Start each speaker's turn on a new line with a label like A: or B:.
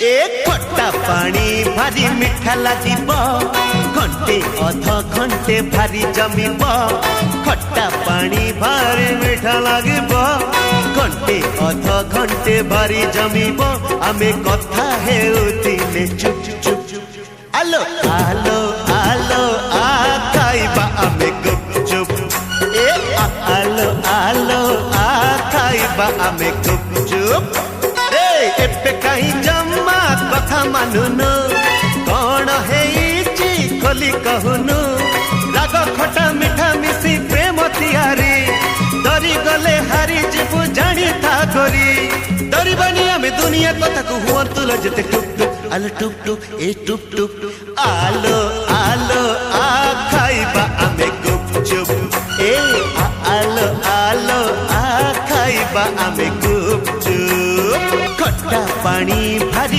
A: ए खट्टा पानी भारी मिठा लागिब घंटे अध घंटे भारी जमिब खट्टा पानी भारी मिठा लागिब घंटे अध घंटे भारी जमिब आमे कथा हेउतिले चुप चुप आलो आलो आलो आ खाइबा आमे गुपचुप ए आलो आलो आ खाइबा आमे गुपचुप एबे कहीं जम्मा कथा मानुनु कौन हेइची खोली कहूनु राग खटा मिठा मिसी प्रेम तियारी डरी गले हारी जीवु जानी था करी डरबानी आमे दुनिया कथा को हुअंतु लजते टुक टुक आलो टुक टुक ए टुक टुक आलो आलो आ खाइबा आमे गुपचुप ए आलो आलो आ खाइबा आमे गुपचुप खट्टा पानी भारी